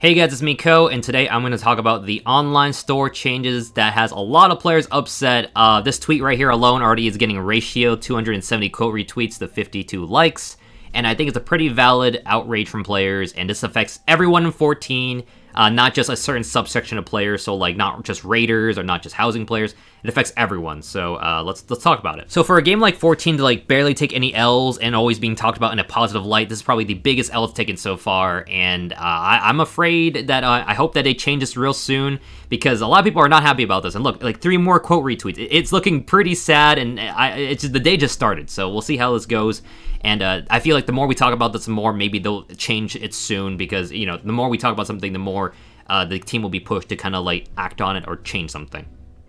Hey guys, it's me, Ko, and today I'm going to talk about the online store changes that has a lot of players upset. This tweet right here alone already is getting a ratio 270 quote retweets to 52 likes, and I think it's a pretty valid outrage from players, and this affects everyone in 14, not just a certain subsection of players, so like not just raiders or not just housing players. It affects everyone, so let's talk about it. So for a game like 14 to like barely take any L's and always being talked about in a positive light, this is probably the biggest L it's taken so far, and I'm afraid that I hope that they change this real soon, because a lot of people are not happy about this. And look, like 3 more quote retweets. It's looking pretty sad, and it's just, the day just started, so we'll see how this goes. And I feel like the more we talk about this, the more maybe they'll change it soon, because, you know, the more we talk about something, the more the team will be pushed to kind of like act on it or change something.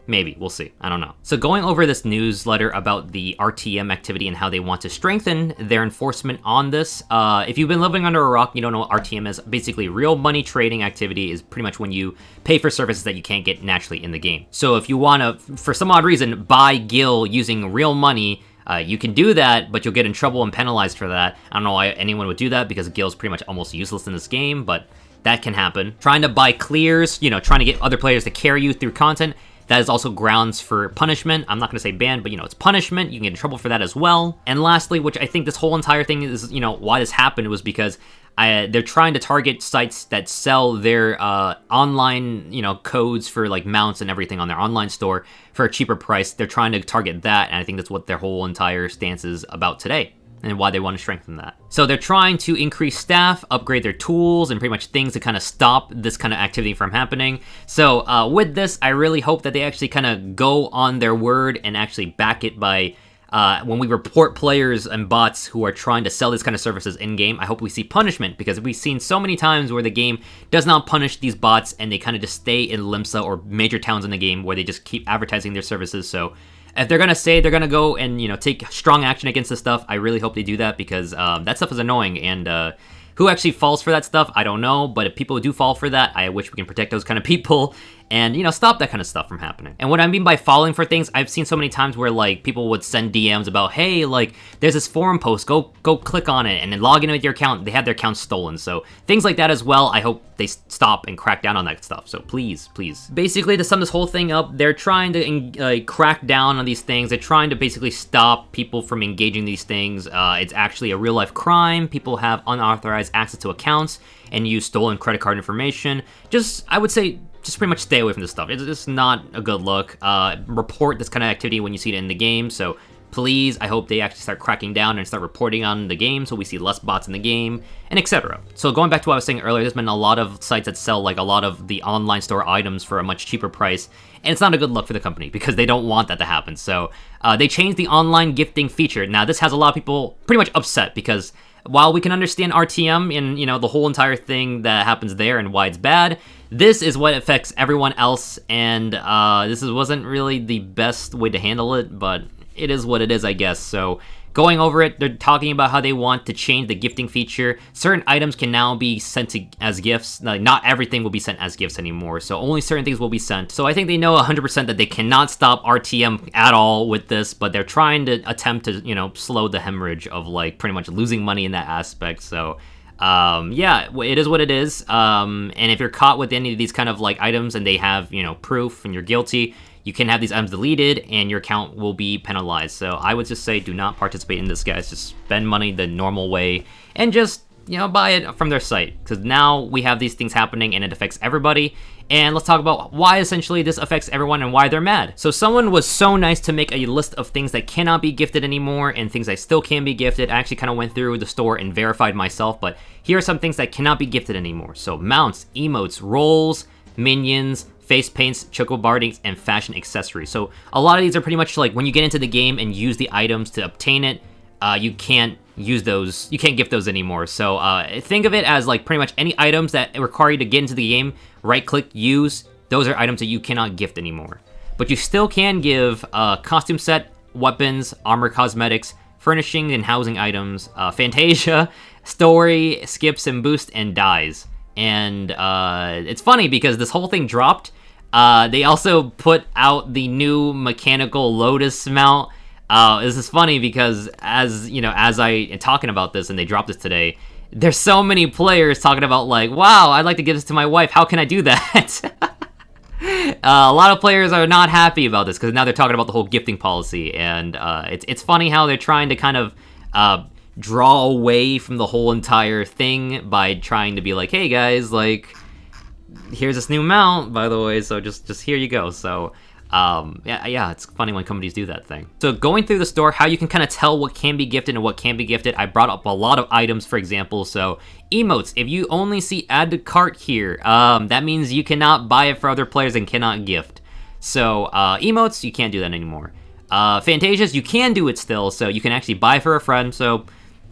Maybe, we'll see, I don't know. So going over this newsletter about the RTM activity and how they want to strengthen their enforcement on this, if you've been living under a rock, you don't know what RTM is. Basically, real money trading activity is pretty much when you pay for services that you can't get naturally in the game. So if you want to, for some odd reason, buy Gil using real money, you can do that, but you'll get in trouble and penalized for that. I don't know why anyone would do that, because Gil's pretty much almost useless in this game, but that can happen. Trying to buy clears, you know, trying to get other players to carry you through content, that is also grounds for punishment. I'm not going to say ban, but, you know, it's punishment. You can get in trouble for that as well. And lastly, which I think this whole entire thing is, you know, why this happened was because they're trying to target sites that sell their online, you know, codes for like mounts and everything on their online store for a cheaper price. They're trying to target that, and I think that's what their whole entire stance is about today, and why they want to strengthen that. So they're trying to increase staff, upgrade their tools, and pretty much things to kind of stop this kind of activity from happening. So with this, I really hope that they actually kind of go on their word and actually back it by when we report players and bots who are trying to sell these kind of services in-game. I hope we see punishment, because we've seen so many times where the game does not punish these bots and they kind of just stay in Limsa or major towns in the game where they just keep advertising their services. So if they're going to say they're going to go and, you know, take strong action against this stuff, I really hope they do that, because that stuff is annoying. And who actually falls for that stuff, I don't know. But if people do fall for that, I wish we can protect those kind of people and, you know, stop that kind of stuff from happening. And what I mean by falling for things, I've seen so many times where, like, people would send DMs about, hey, like, there's this forum post, go click on it, and then log in with your account. They have their account stolen. So things like that as well, I hope they stop and crack down on that stuff. So please. Basically, to sum this whole thing up, they're trying to crack down on these things. They're trying to basically stop people from engaging these things. It's actually a real-life crime. People have unauthorized access to accounts and use stolen credit card information. I would say, just pretty much stay away from this stuff. It's just not a good look. Report this kind of activity when you see it in the game. So please, I hope they actually start cracking down and start reporting on the game so we see less bots in the game, and etc. So going back to what I was saying earlier, there's been a lot of sites that sell like a lot of the online store items for a much cheaper price, and it's not a good look for the company because they don't want that to happen. So they changed the online gifting feature. Now this has a lot of people pretty much upset, because while we can understand RTM and, you know, the whole entire thing that happens there and why it's bad, this is what affects everyone else, and this wasn't really the best way to handle it, but it is what it is, I guess. So going over it, they're talking about how they want to change the gifting feature. Certain items can now be sent as gifts. Not everything will be sent as gifts anymore, so only certain things will be sent. So I think they know 100% that they cannot stop RTM at all with this, but they're trying to attempt to, you know, slow the hemorrhage of like pretty much losing money in that aspect. So yeah, it is what it is. And if you're caught with any of these kind of like items and they have, you know, proof and you're guilty, you can have these items deleted and your account will be penalized. So I would just say do not participate in this, guys. Just spend money the normal way and just, you know, buy it from their site, because now we have these things happening and it affects everybody. And let's talk about why essentially this affects everyone and why they're mad. So someone was so nice to make a list of things that cannot be gifted anymore and things that still can be gifted. I actually kind of went through the store and verified myself, but here are some things that cannot be gifted anymore. So mounts, emotes, rolls, minions, face paints, choco bardings, and fashion accessories. So a lot of these are pretty much like when you get into the game and use the items to obtain it, you can't use those, you can't gift those anymore. So think of it as like pretty much any items that require you to get into the game, right click, use, those are items that you cannot gift anymore. But you still can give costume set, weapons, armor cosmetics, furnishing and housing items, Fantasia, story, skips and boost, and dyes. And it's funny because this whole thing dropped. They also put out the new mechanical Lotus mount. This is funny because as I am talking about this and they dropped this today, there's so many players talking about like, wow, I'd like to give this to my wife. How can I do that? A lot of players are not happy about this because now they're talking about the whole gifting policy, and it's funny how they're trying to kind of draw away from the whole entire thing by trying to be like, hey guys, like, here's this new mount, by the way, so just here you go. So yeah, it's funny when companies do that thing. So going through the store, how you can kind of tell what can be gifted and what can't be gifted, I brought up a lot of items, for example. So emotes, if you only see add to cart here, that means you cannot buy it for other players and cannot gift. So emotes, you can't do that anymore. Fantasias, you can do it still, so you can actually buy for a friend. So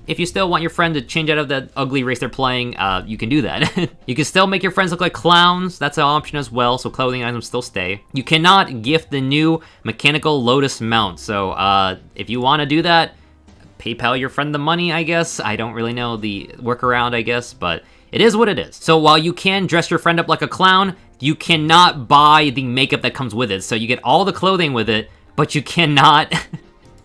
if you still want your friend to change out of that ugly race they're playing, you can do that. You can still make your friends look like clowns. That's an option as well, so clothing items still stay. You cannot gift the new mechanical Lotus mount. So if you want to do that, PayPal your friend the money, I guess. I don't really know the workaround, I guess, but it is what it is. So while you can dress your friend up like a clown, you cannot buy the makeup that comes with it. So you get all the clothing with it, but you cannot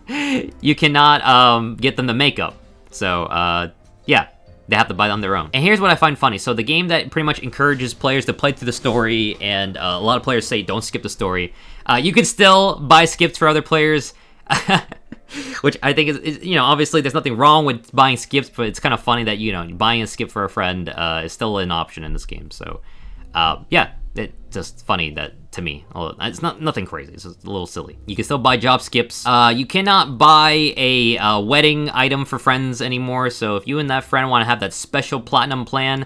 you cannot get them the makeup. So, yeah, they have to buy it on their own. And here's what I find funny. So the game that pretty much encourages players to play through the story, and a lot of players say don't skip the story, you can still buy skips for other players, which I think is, you know, obviously there's nothing wrong with buying skips, but it's kind of funny that, you know, buying a skip for a friend is still an option in this game. So, yeah, it's just funny that, to me, it's nothing crazy. It's just a little silly. You can still buy job skips. You cannot buy a wedding item for friends anymore. So if you and that friend want to have that special platinum plan,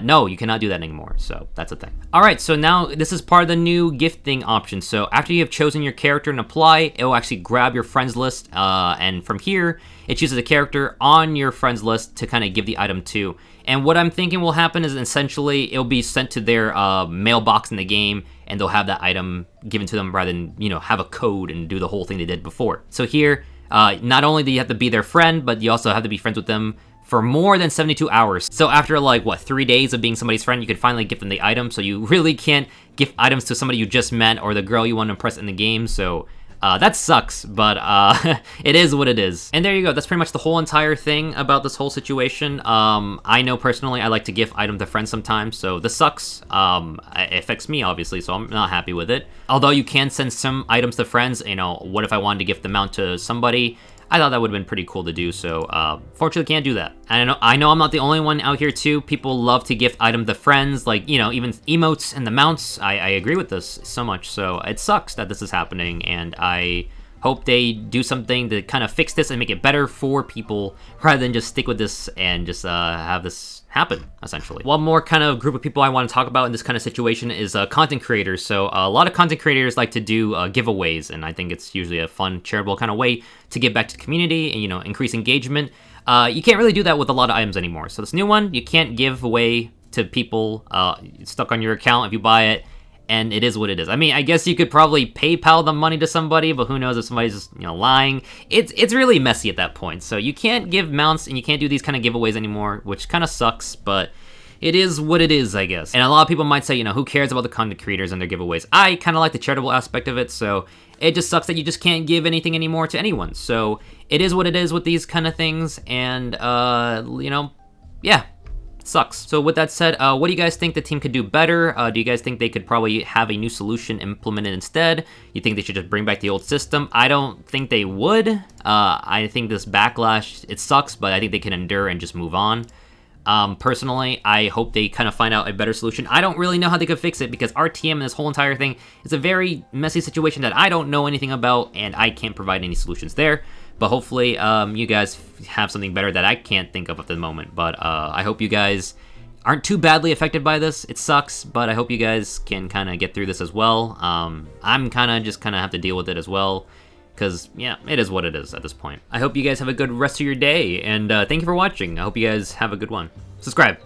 no, you cannot do that anymore. So that's a thing. All right, so now this is part of the new gifting option. So after you have chosen your character and apply, it will actually grab your friends list, and from here, it chooses a character on your friends list to kind of give the item to. And what I'm thinking will happen is essentially it'll be sent to their mailbox in the game, and they'll have that item given to them rather than, you know, have a code and do the whole thing they did before. So here, not only do you have to be their friend, but you also have to be friends with them for more than 72 hours. So after like, what, 3 days of being somebody's friend, you can finally gift them the item. So you really can't gift items to somebody you just met or the girl you want to impress in the game. So that sucks, but it is what it is. And there you go. That's pretty much the whole entire thing about this whole situation. I know personally I like to gift items to friends sometimes, so this sucks. It affects me, obviously, so I'm not happy with it. Although you can send some items to friends, you know, what if I wanted to gift them out to somebody? I thought that would have been pretty cool to do, so fortunately can't do that. And I know I'm not the only one out here too. People love to gift items to friends, like, you know, even emotes and the mounts. I agree with this so much, so it sucks that this is happening, and I hope they do something to kind of fix this and make it better for people rather than just stick with this and just have this happen, essentially. One more kind of group of people I want to talk about in this kind of situation is content creators. So a lot of content creators like to do giveaways, and I think it's usually a fun, charitable kind of way to give back to the community and, you know, increase engagement. You can't really do that with a lot of items anymore. So this new one, you can't give away to people stuck on your account if you buy it, and it is what it is. I mean, I guess you could probably PayPal the money to somebody, but who knows if somebody's just, you know, lying. It's really messy at that point. So you can't give mounts and you can't do these kind of giveaways anymore, which kind of sucks, but it is what it is, I guess. And a lot of people might say, you know, who cares about the content creators and their giveaways? I kind of like the charitable aspect of it, so it just sucks that you just can't give anything anymore to anyone. So it is what it is with these kind of things, and, you know, yeah. Sucks. So with that said, what do you guys think the team could do better? Do you guys think they could probably have a new solution implemented instead? You think they should just bring back the old system? I don't think they would. I think this backlash, it sucks, but I think they can endure and just move on. Personally, I hope they kind of find out a better solution. I don't really know how they could fix it because RTM and this whole entire thing is a very messy situation that I don't know anything about, and I can't provide any solutions there. But hopefully, you guys have something better that I can't think of at the moment. But I hope you guys aren't too badly affected by this. It sucks, but I hope you guys can kind of get through this as well. I'm kind of just have to deal with it as well, because, yeah, it is what it is at this point. I hope you guys have a good rest of your day, and thank you for watching. I hope you guys have a good one. Subscribe.